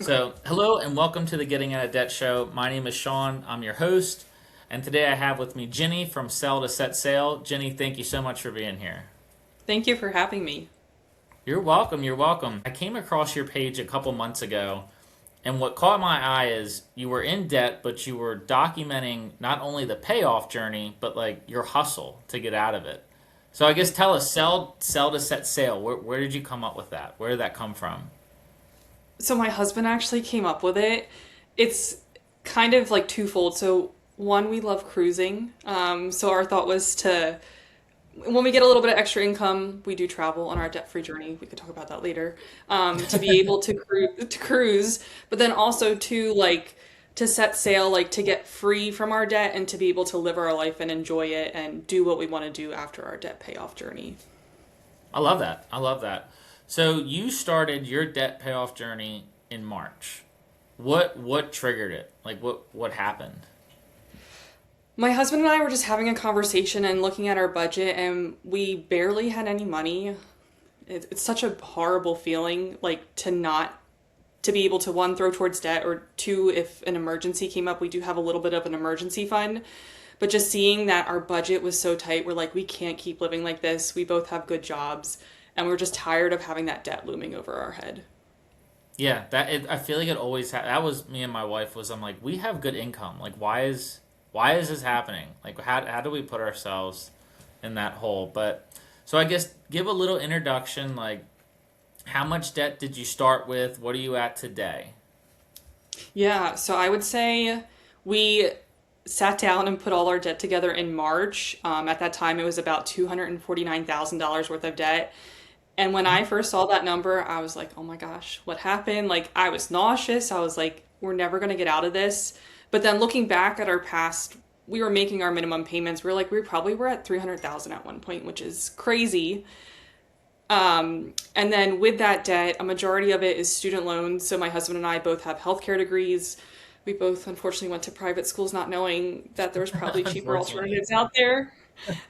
So, hello and welcome to the Getting Out of Debt show. My name is Sean. I'm your host. And today I have with me Ginny from Sell to Set Sail. Ginny, thank you so much for being here. Thank you for having me. You're welcome. You're welcome. I came across your page a couple months ago, and what caught my eye is you were in debt, but you were documenting not only the payoff journey, but like your hustle to get out of it. So, I guess tell us, sell to set sail. Where did you come up with that? Where did that come from? So my husband actually came up with it. It's kind of like twofold. So one, we love cruising. So our thought was to, when we get a little bit of extra income, we do travel on our debt-free journey. We could talk about that later. To be able to cruise, but then also to set sail, like to get free from our debt and to be able to live our life and enjoy it and do what we want to do after our debt payoff journey. I love that. I love that. So you started your debt payoff journey in March. What triggered it? Like what happened? My husband and I were just having a conversation and looking at our budget, and we barely had any money. It's such a horrible feeling, like to not to be able to one, throw towards debt, or two, if an emergency came up, we do have a little bit of an emergency fund. But just seeing that our budget was so tight, we're like, we can't keep living like this. We both have good jobs, and we're just tired of having that debt looming over our head. Yeah, I feel like it always that was me and my wife was I'm like we have good income. Like why is this happening? Like how do we put ourselves in that hole? But so I guess give a little introduction like how much debt did you start with? What are you at today? Yeah, so I would say we sat down and put all our debt together in March. At that time, it was about $249,000 worth of debt. And when I first saw that number, I was like, oh my gosh, what happened? Like, I was nauseous. I was like, we're never going to get out of this. But then looking back at our past, we were making our minimum payments. We are like, we probably were at 300,000 at one point, which is crazy. And then with that debt, a majority of it is student loans. So my husband and I both have healthcare degrees. We both unfortunately went to private schools not knowing that there was probably cheaper Unfortunately. alternatives out there.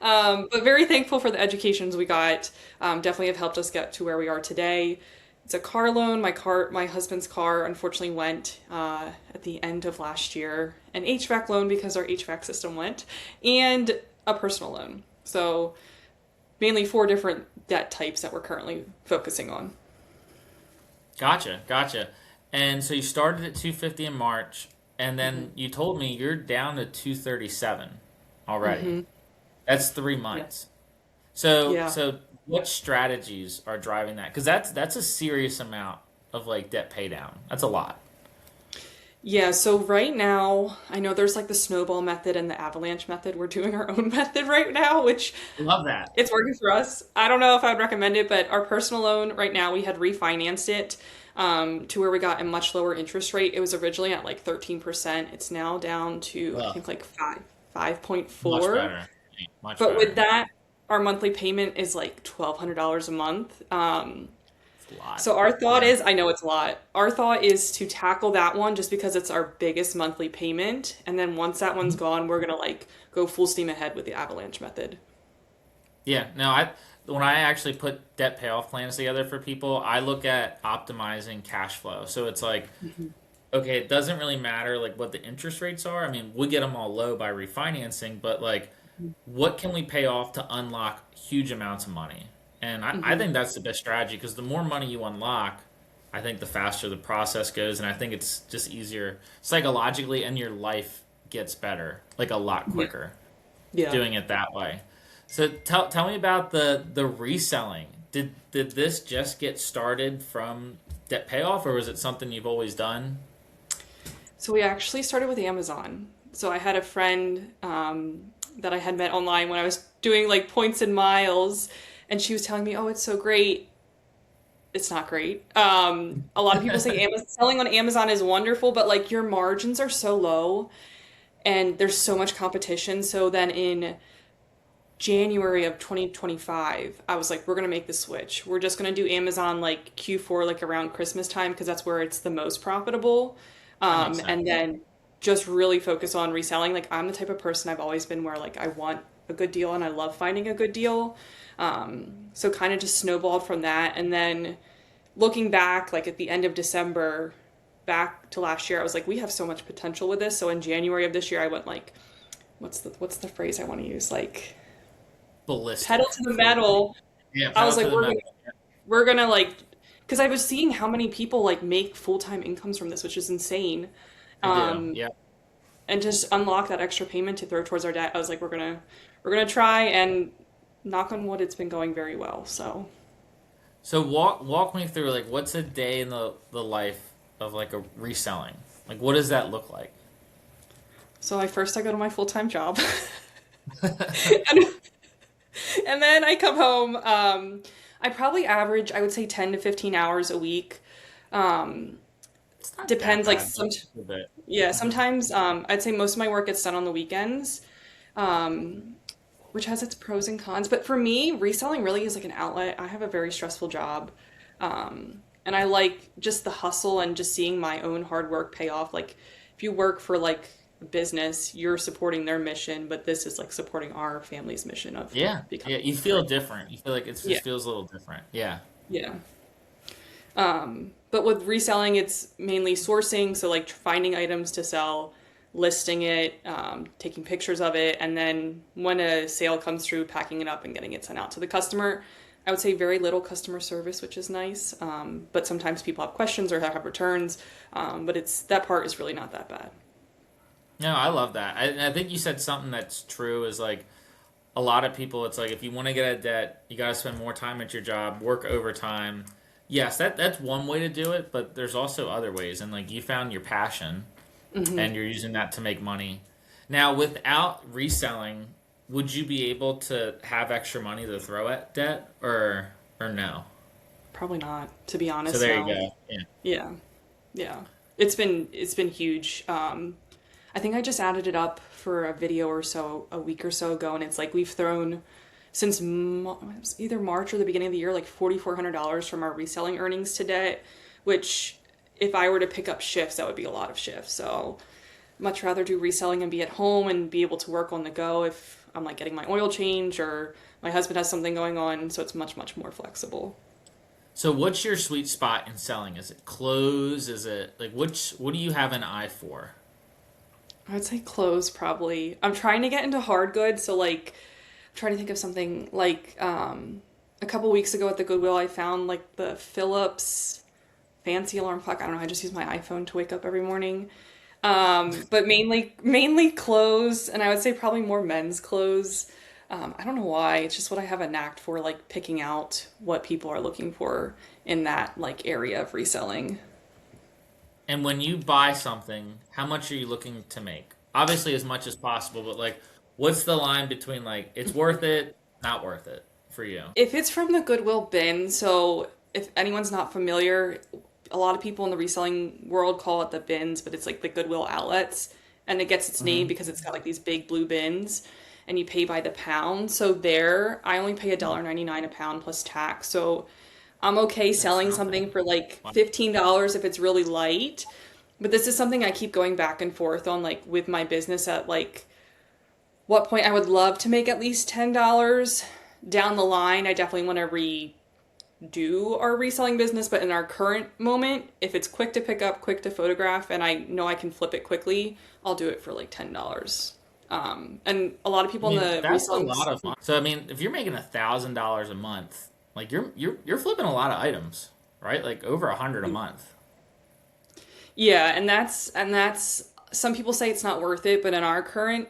But very thankful for the educations we got. Definitely have helped us get to where we are today. It's a car loan. My husband's car unfortunately went at the end of last year. An HVAC loan because our HVAC system went, and a personal loan. So mainly four different debt types that we're currently focusing on. Gotcha. And so you started at 250 in March and Hmm. then you told me you're down to 237 already. Hmm. That's three Yeah. months. So, Yeah. so what strategies are driving that? Because that's a serious amount of like debt pay down. That's a lot. Yeah, so right now, I know there's like the snowball method and the avalanche method. We're doing our own method right now, which Love that. it's working for us. I don't know if I would recommend it, but our personal loan right now, we had refinanced it to where we got a much lower interest rate. It was originally at like 13%. It's now down to, I Ugh, think, like much 5.4. better. Much But with better. that, our monthly payment is like $1,200 a month. It's a lot. So our thought Yeah. is, I know it's a lot. Our thought is to tackle that one just because it's our biggest monthly payment. And then once that one's gone, we're gonna like go full steam ahead with the avalanche method. Yeah. No, I when I actually put debt payoff plans together for people, I look at optimizing cash flow. So it's like, okay, it doesn't really matter like what the interest rates are. I mean, we get them all low by refinancing, but like, what can we pay off to unlock huge amounts of money? And I Hmm. think that's the best strategy because the more money you unlock, I think the faster the process goes, and I think it's just easier psychologically, and your life gets better like a lot Yeah. quicker Yeah. doing it that way. So tell me about the reselling. Did this just get started from debt payoff, or was it something you've always done? So we actually started with Amazon. So I had a friend that I had met online when I was doing like points and miles, and she was telling me, "Oh, it's so great." It's not great. A lot of people say Amazon, selling on Amazon is wonderful, but like your margins are so low and there's so much competition. So then in January of 2025, I was like, we're going to make the switch. We're just going to do Amazon like Q4, like around Christmas time, because that's where it's the most profitable. That makes sense. And then just really focus on reselling. Like, I'm the type of person I've always been where like I want a good deal and I love finding a good deal. So kind of just snowballed from that. And then looking back, like at the end of December, back to last year, I was like, we have so much potential with this. So in January of this year, I went like, what's the phrase I want to use? Like pedal Ballistic. to the metal. Yeah, I was pedal to like, the metal. we're gonna like, because I was seeing how many people like make full-time incomes from this, which is insane. I do. Um, Yeah. and just unlock that extra payment to throw towards our debt. I was like, we're gonna try, and knock on wood, it's been going very well. So So walk me through like what's a day in the life of like a reselling? Like what does that look like? I go to my full-time job. and, and then I come home. I probably average, I would say 10 to 15 hours a week. Um, It's not that Depends, like bad, but a bit. yeah, Hmm. sometimes I'd say most of my work gets done on the weekends, um, which has its pros and cons. But for me, reselling really is like an outlet. I have a very stressful job, and I like just the hustle and just seeing my own hard work pay off. Like if you work for like a business, you're supporting their mission, but this is like supporting our family's mission of Yeah. Yeah. becoming You a feel different. You feel like it yeah, just feels a little different. Yeah. yeah. But with reselling, it's mainly sourcing, so like finding items to sell, listing it, taking pictures of it, and then when a sale comes through, packing it up and getting it sent out to the customer. I would say very little customer service, which is nice. But sometimes people have questions or have returns. But it's that part is really not that bad. No, I love that. I think you said something that's true is like a lot of people, it's like if you want to get out of debt, you got to spend more time at your job, work overtime. Yes, that's one way to do it, but there's also other ways. And like you found your passion and you're using that to make money. Now, without reselling, would you be able to have extra money to throw at debt or no? Probably not, to be So honest, there you no. go. Yeah. Yeah, yeah. It's been huge. I think I just added it up for a video or so a week or so ago, and it's like we've thrown since it was either March or the beginning of the year like $4,400 from our reselling earnings to debt, which if I were to pick up shifts, that would be a lot of shifts. So much rather do reselling and be at home and be able to work on the go if I'm like getting my oil change or my husband has something going on. So it's much more flexible. So what's your sweet spot in selling? Is it clothes? Is it like what do you have an eye for? I would say clothes probably. I'm trying to get into hard goods, so like I'm trying to think of something like a couple weeks ago at the Goodwill I found like the Philips fancy alarm clock. I don't know, I just use my iPhone to wake up every morning. But mainly clothes, and I would say probably more men's clothes. I don't know why. It's just what I have a knack for, like picking out what people are looking for in that like area of reselling. And when you buy something, how much are you looking to make? Obviously, as much as possible, but like, what's the line between like it's worth it, not worth it for you? If it's from the Goodwill bin, so if anyone's not familiar, a lot of people in the reselling world call it the bins, but it's like the Goodwill outlets. And it gets its name Hmm. because it's got like these big blue bins and you pay by the pound. So there, I only pay $1.99 a pound plus tax. So I'm okay That's selling not bad. something for like Wow. $15 if it's really light. But this is something I keep going back and forth on, like with my business at like what point I would love to make at least $10 down the line. I definitely want to redo our reselling business, but in our current moment, if it's quick to pick up, quick to photograph, and I know I can flip it quickly, I'll do it for like $10. And a lot of I people in mean, the that's a reselling, lot of fun. So I mean, if you're making $1,000 a month, like you're flipping a lot of items, right? Like over 100 a month. yeah, and that's some people say it's not worth it, but in our current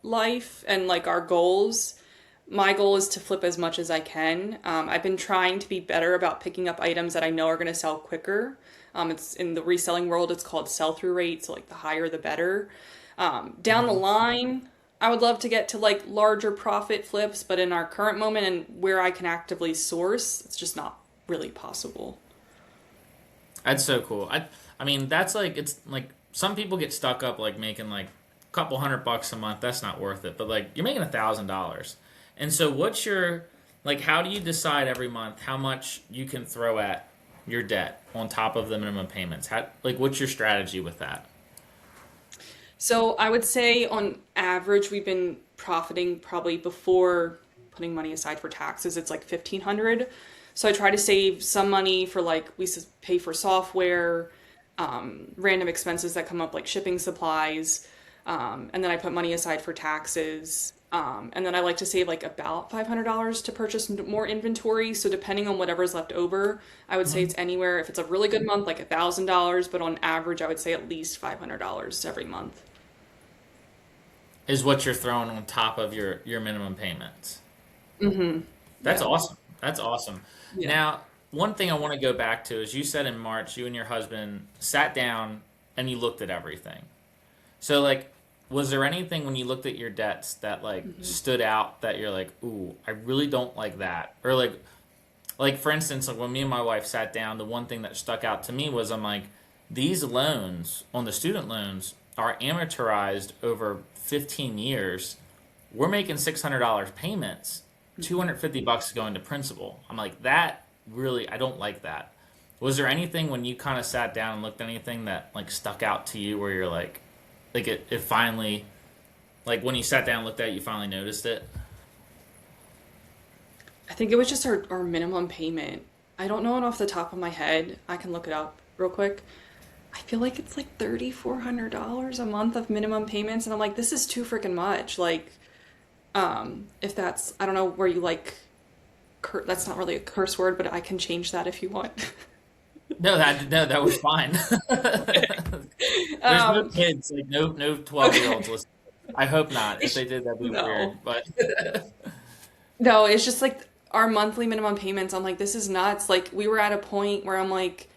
life and like our goals, my goal is to flip as much as I can. I've been trying to be better about picking up items that I know are going to sell quicker. It's in the reselling world, it's called sell through rate, so like the higher the better. Down the Hmm. line, I would love to get to like larger profit flips, but in our current moment and where I can actively source, it's just not really possible. That's so cool. I mean, that's like it's like some people get stuck up like making like a couple $100 a month. That's not worth it. But like you're making $1,000, and so what's your like? How do you decide every month how much you can throw at your debt on top of the minimum payments? How like what's your strategy with that? So I would say on average, we've been profiting probably before putting money aside for taxes, it's like 1,500. So I try to save some money for like pay for software, random expenses that come up like shipping supplies. And then I put money aside for taxes. And then I like to save like about $500 to purchase more inventory. So depending on whatever's left over, I would say Mhm. it's anywhere, if it's a really good month, like $1,000, but on average, I would say at least $500 every month. Is what you're throwing on top of your minimum payments. Mm-hmm. That's Yeah. awesome. That's awesome. Yeah. Now, one thing I want to go back to is you said in March you and your husband sat down and you looked at everything. So like was there anything when you looked at your debts that like Mm-hmm. stood out that you're like, "Ooh, I really don't like that." Or like for instance, like when me and my wife sat down, the one thing that stuck out to me was I'm like, these loans on the student loans are amortized over 15 years. We're making $600 payments. $250 is going to principal. I'm like, that really, I don't like that. Was there anything when you kind of sat down and looked at anything that like stuck out to you where you're like it finally, like when you sat down and looked at it, you finally noticed it? I think it was just our minimum payment. I don't know it off the top of my head. I can look it up real quick. I feel like it's like $3,400 a month of minimum payments, and I'm like, this is too freaking much. Like, if that's, I don't know where you like, that's not really a curse word, but I can change that if you want. No, that was fine. There's no um, kids, like no 12-year okay. olds listening. I hope not. If they did, that'd be No. weird. But No, it's just like our monthly minimum payments. I'm like, this is nuts. Like, we were at a point where I'm like,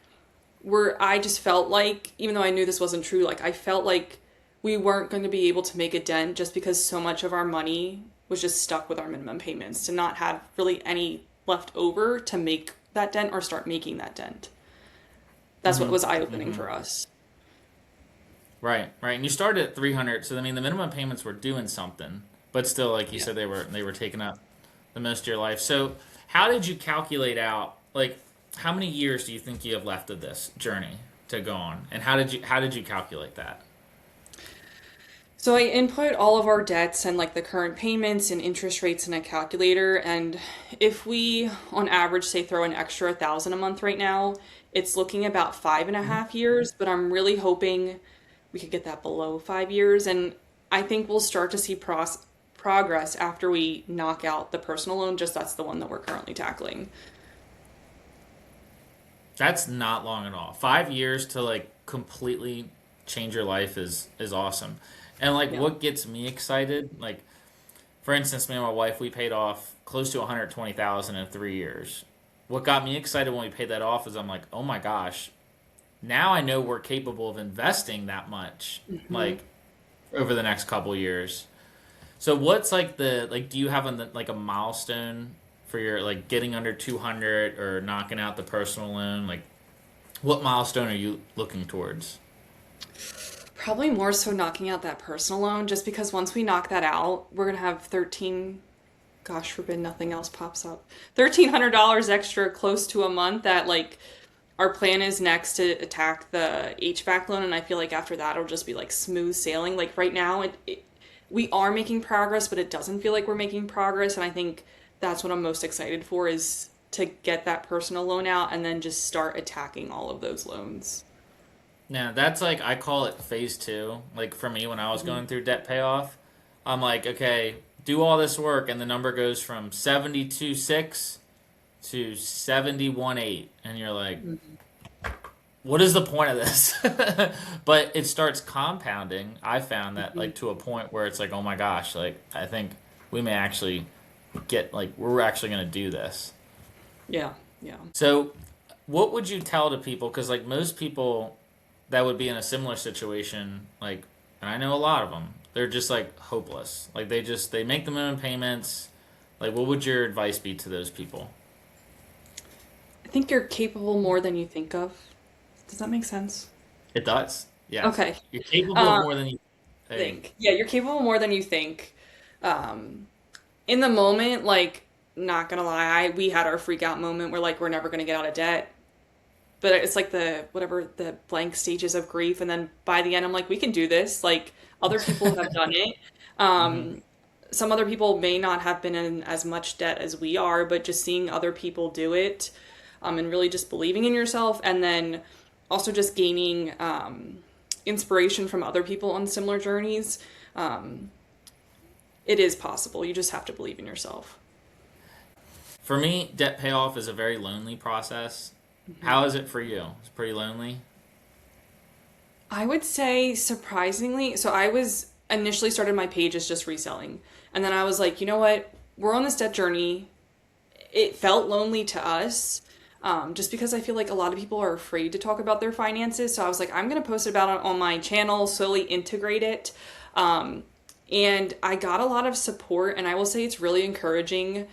where I just felt like, even though I knew this wasn't true, like I felt like we weren't going to be able to make a dent just because so much of our money was just stuck with our minimum payments to not have really any left over to make that dent or start making that dent. That's what hmm was eye-opening hmm for us. right, right. And you started at 300, so I mean the minimum payments were doing something, but still, like you Yeah. said, they were taking up the most of your life. So how did you calculate out like how many years do you think you have left of this journey to go on, and how did you calculate that? So I input all of our debts and like the current payments and interest rates in a calculator. And if we, on average, say throw an extra 1,000 a month right now, it's looking about five and a Mhm. half years. But I'm really hoping we could get that below 5 years. And I think we'll start to see progress after we knock out the personal loan. Just that's the one that we're currently tackling. That's not long at all. 5 years to like completely change your life is awesome. And like Yeah. what gets me excited, like for instance, me and my wife, we paid off close to 120,000 in 3 years. What got me excited when we paid that off is I'm like, oh my gosh, now I know we're capable of investing that much, Hmm. like over the next couple years. So what's like do you have like a milestone for your like getting under 200 or knocking out the personal loan? Like what milestone are you looking towards? Probably more so knocking out that personal loan, just because once we knock that out, we're gonna have 13, gosh forbid nothing else pops up, $1,300 extra close to a month that like our plan is next to attack the HVAC loan, and I feel like after that it'll just be like smooth sailing. Like right now, we are making progress, but it doesn't feel like we're making progress, and I think that's what I'm most excited for is to get that personal loan out and then just start attacking all of those loans. Now that's like I call it phase two. Like for me, when I was Mhm. going through debt payoff, I'm like, okay, do all this work, and the number goes from 72.6 to 71.8, and you're like, what is the point of this? But it starts compounding. I found that Mhm. like to a point where it's like, oh my gosh, like I think we may actually get like we're actually going to do this. Yeah, yeah. So, what would you tell to people? Because like most people that would be in a similar situation, like, and I know a lot of them, they're just like hopeless. Like they make the minimum payments. Like, what would your advice be to those people? I think you're capable more than you think of. Does that make sense? It does. Yes, Okay. you're capable of Um, more than you think. think. Yeah, you're capable more than you think. Um, in the moment, like, not gonna lie, we had our freak out moment where like we're never gonna get out of debt. But it's like the whatever the blank stages of grief, and then by the end, I'm like, we can do this. Like other people have done it. hmm Um, some other people may not have been in as much debt as we are, but just seeing other people do it, and really just believing in yourself, and then also just gaining inspiration from other people on similar journeys. Um, it is possible. You just have to believe in yourself. For me, debt payoff is a very lonely process. How is it for you? It's pretty lonely. I would say surprisingly, so I was initially started my page as just reselling. And then I was like, you know what? We're on this debt journey. It felt lonely to us, just because I feel like a lot of people are afraid to talk about their finances. So I was like, I'm going to post about it on my channel, slowly integrate it. Um, and I got a lot of support, and I will say it's really encouraging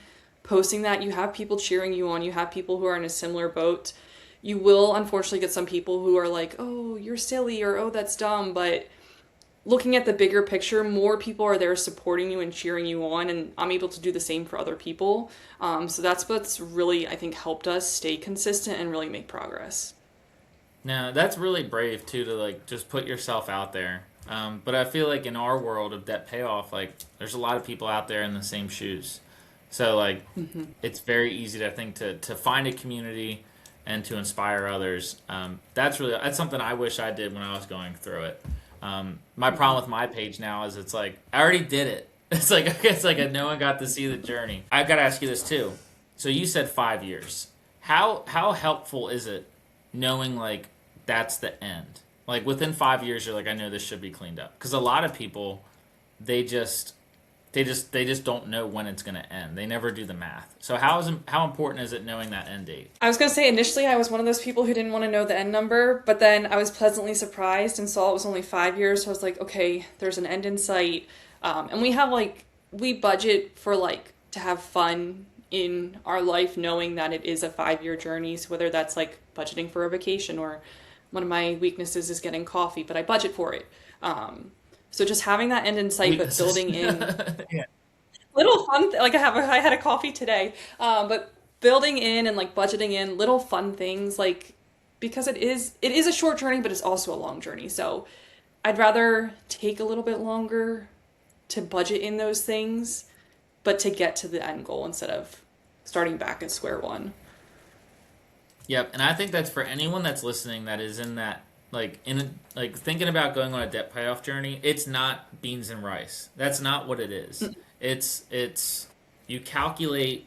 posting that. You have people cheering you on, you have people who are in a similar boat. You will unfortunately get some people who are like, oh, you're silly, or oh, that's dumb. But looking at the bigger picture, more people are there supporting you and cheering you on, and I'm able to do the same for other people. So that's what's really, I think, helped us stay consistent and really make progress. Now, that's really brave too to like just put yourself out there. But I feel like in our world of debt payoff, like there's a lot of people out there in the same shoes. So like it's very easy to think to find a community and to inspire others. That's something I wish I did when I was going through it. My problem with my page now is it's like I already did it. It's like no one got to see the journey. I've got to ask you this too. So you said 5 years. How helpful is it knowing like that's the end? Like within 5 years, you're like, I know this should be cleaned up. Because a lot of people, they just don't know when it's going to end. They never do the math. So how important is it knowing that end date? I was going to say, initially, I was one of those people who didn't want to know the end number, but then I was pleasantly surprised and saw it was only 5 years. So I was like, okay, there's an end in sight. And we budget for to have fun in our life, knowing that it is a 5-year journey. So whether that's like budgeting for a vacation, or one of my weaknesses is getting coffee, but I budget for it. So just having that end in sight, but building in Yeah. little fun, I had a coffee today, but building in and like budgeting in little fun things, because it is a short journey, but it's also a long journey. So I'd rather take a little bit longer to budget in those things, but to get to the end goal instead of starting back at square one. Yep, and I think that's for anyone that's listening that is in that thinking about going on a debt payoff journey. It's not beans and rice. That's not what it is. It's you calculate,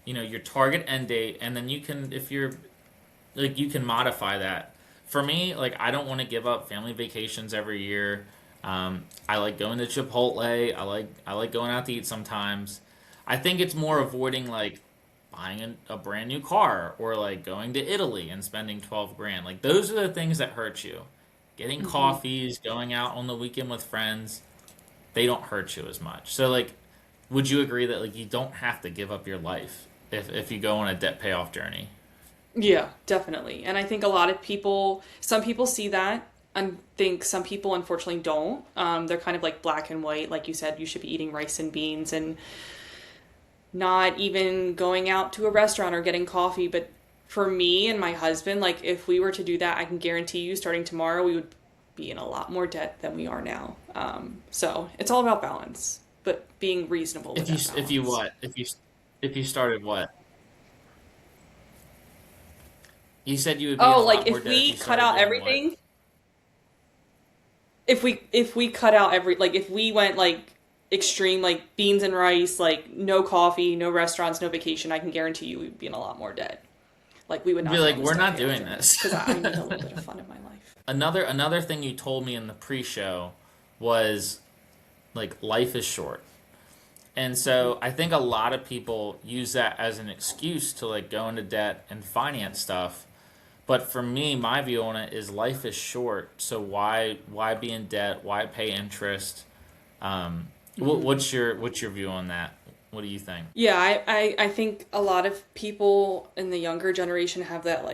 your target end date, and then you can, if you're you can modify that. For me, I don't want to give up family vacations every year. I like going to Chipotle. I like going out to eat sometimes. I think it's more avoiding buying a brand new car, or going to Italy and spending 12 grand. Those are the things that hurt you. Getting coffees, going out on the weekend with friends, they don't hurt you as much. So would you agree that you don't have to give up your life if you go on a debt payoff journey? Yeah, definitely. And I think a lot of people, some people see that and think some people unfortunately don't. They're kind of black and white. Like you said, you should be eating rice and beans and not even going out to a restaurant or getting coffee. But for me and my husband, if we were to do that, I can guarantee you starting tomorrow, we would be in a lot more debt than we are now. So it's all about balance, but being reasonable with that balance. If you started what? You said you would be in a lot more if debt we if you cut started out doing everything, what? if we cut out if we went extreme, beans and rice, no coffee, no restaurants, no vacation, I can guarantee you we'd be in a lot more debt. We would not Be be like, on this we're debt not doing this. because I need a little bit of fun in my life. Another thing you told me in the pre-show was life is short. And so I think a lot of people use that as an excuse to go into debt and finance stuff. But for me, my view on it is life is short. So why be in debt? Why pay interest? What's your view on that? What do you think? Yeah, I think a lot of people in the younger generation have that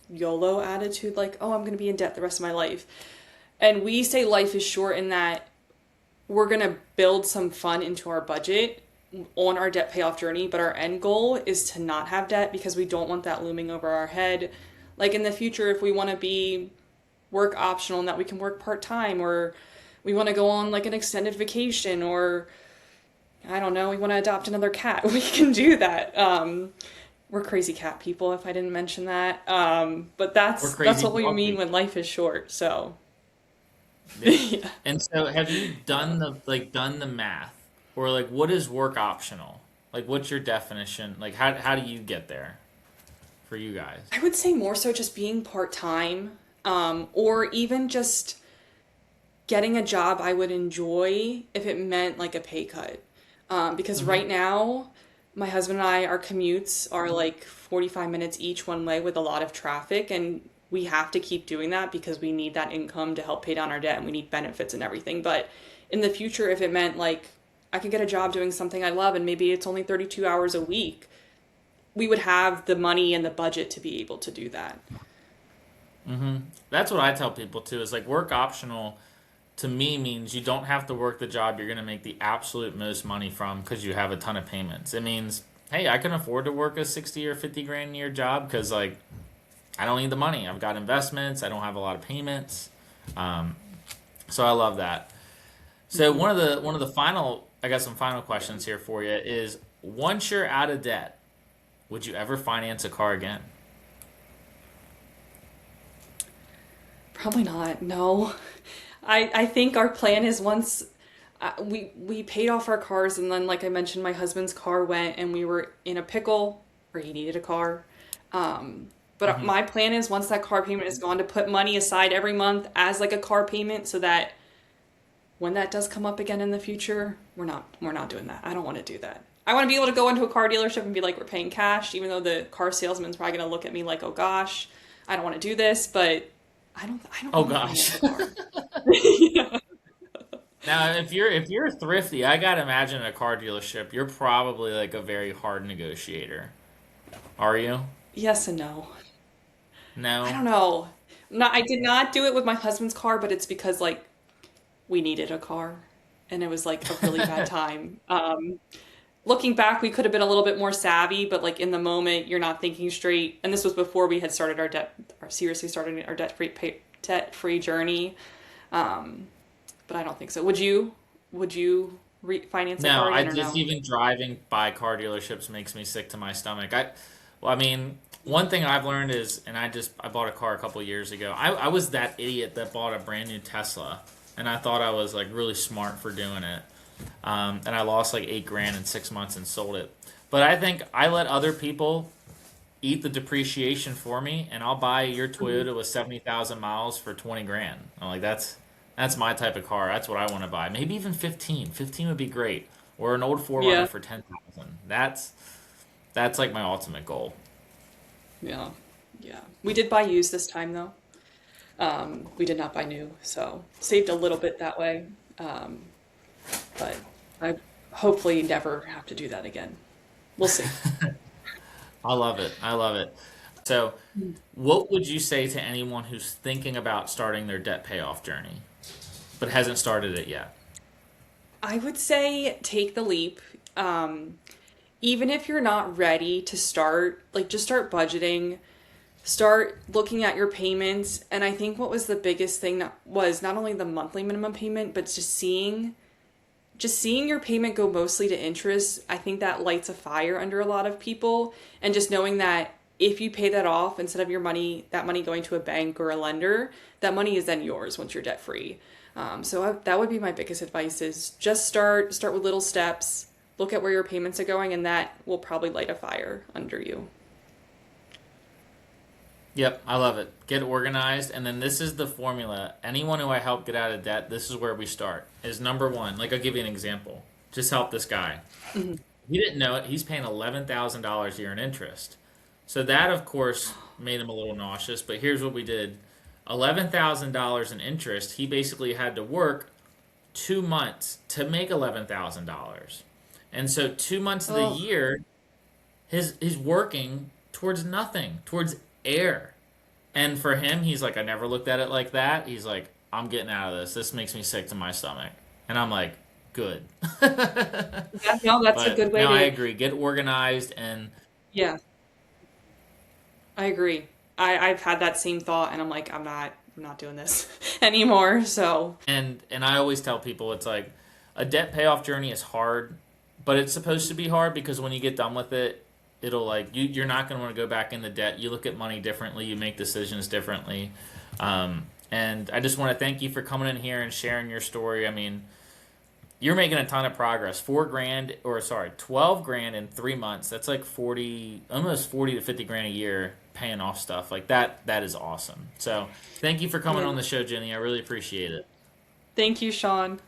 YOLO attitude, oh, I'm going to be in debt the rest of my life. And we say life is short in that we're going to build some fun into our budget on our debt payoff journey, but our end goal is to not have debt because we don't want that looming over our head. In the future, if we want to be work optional and that we can work part-time, or we want to go on an extended vacation, or I don't know, we want to adopt another cat, we can do that. We're crazy cat people, if I didn't mention that. But We're that's crazy what we dog mean people. when life is short. So Yeah. yeah. And so have you Yeah. done the math? Or like what is work optional? Like what's your definition? Like how do you get there for you guys? I would say more so just being part time, or even just getting a job I would enjoy if it meant like a pay cut. Because Hmm. right now, my husband and I, our commutes are like 45 minutes each one way with a lot of traffic, and we have to keep doing that because we need that income to help pay down our debt and we need benefits and everything. But in the future, if it meant like I could get a job doing something I love and maybe it's only 32 hours a week, we would have the money and the budget to be able to do that. Hmm. That's what I tell people too, is like work optional to me means you don't have to work the job you're going to make the absolute most money from because you have a ton of payments. It means, hey, I can afford to work a 60 or 50 grand a year job because like I don't need the money. I've got investments. I don't have a lot of payments. Um, so I love that. So Hmm. one of the final, I got some final questions here for you is once you're out of debt, would you ever finance a car again? Probably not. No. I think our plan is once we paid off our cars, and then like I mentioned, my husband's car went and we were in a pickle where he needed a car. But Hmm. my plan is once that car payment is gone to put money aside every month as like a car payment so that when that does come up again in the future, we're not doing that. I don't want to do that. I want to be able to go into a car dealership and be like, we're paying cash, even though the car salesman's probably gonna look at me like, oh gosh, I don't want to do this, but I don't Oh want to finance gosh. a car. Yeah. Now, if you're thrifty, I gotta imagine at a car dealership, you're probably like a very hard negotiator. Are you? Yes and no. I No. don't know. Not, I did not do it with my husband's car, but it's because like we needed a car and it was like a really bad time. Looking back, we could have been a little bit more savvy, but like in the moment, you're not thinking straight. And this was before we had started our debt, or seriously started our debt-free journey. Um, but I don't think so. Would you refinance a No, car I again or just no? even driving by car dealerships makes me sick to my stomach. Well, I mean, one thing I've learned is, and I bought a car a couple years ago. I was that idiot that bought a brand new Tesla, and I thought I was like really smart for doing it. And I lost like 8 grand in 6 months and sold it. But I think I let other people eat the depreciation for me, and I'll buy your Mhm. Toyota with 70,000 miles for 20 grand. I'm like, that's my type of car. That's what I want to buy. Maybe even 15. 15 would be great. Or an old Forerunner Yeah, for 10,000. That's like my ultimate goal. yeah, yeah. We did buy used this time though. We did not buy new, so saved a little bit that way. Um, but I hopefully never have to do that again. We'll see. I love it. I love it. So, what would you say to anyone who's thinking about starting their debt payoff journey but hasn't started it yet? I would say take the leap. Um, Even if you're not ready to start, like just start budgeting, start looking at your payments. And I think what was the biggest thing that was not only the monthly minimum payment, but just seeing your payment go mostly to interest. I think that lights a fire under a lot of people. And just knowing that if you pay that off instead of that money going to a bank or a lender, that money is then yours once you're debt free. That would be my biggest advice is just start with little steps, look at where your payments are going, and that will probably light a fire under you. Yep, I love it. Get organized, and then this is the formula. Anyone who I help get out of debt, this is where we start. Is number one. Like I'll give you an example. Just help this guy. Mhm. He didn't know it. He's paying $11,000 a year in interest. So that, of course, made him a little nauseous. But here's what we did: $11,000 in interest. He basically had to work 2 months to make $11,000, and so 2 months of the Oh, year, he's working towards nothing, towards air. And for him, he's like, I never looked at it like that. He's like, I'm getting out of this. This makes me sick to my stomach. And I'm like, good. no, that's a But good way no, I to. agree. Get organized and Yeah, I agree. I've had that same thought, and I'm like, I'm not doing this anymore. So, and I always tell people it's like a debt payoff journey is hard, but it's supposed to be hard because when you get done with it, it'll like you're not going to want to go back into debt. You look at money differently. You make decisions differently. And I just want to thank you for coming in here and sharing your story. I mean, you're making a ton of progress. 4 grand, or sorry, 12 grand in 3 months. That's like 40, almost 40 to 50 grand a year paying off stuff like that. That is awesome. So thank you for coming Yeah. on the show, Jenny. I really appreciate it. Thank you, Sean.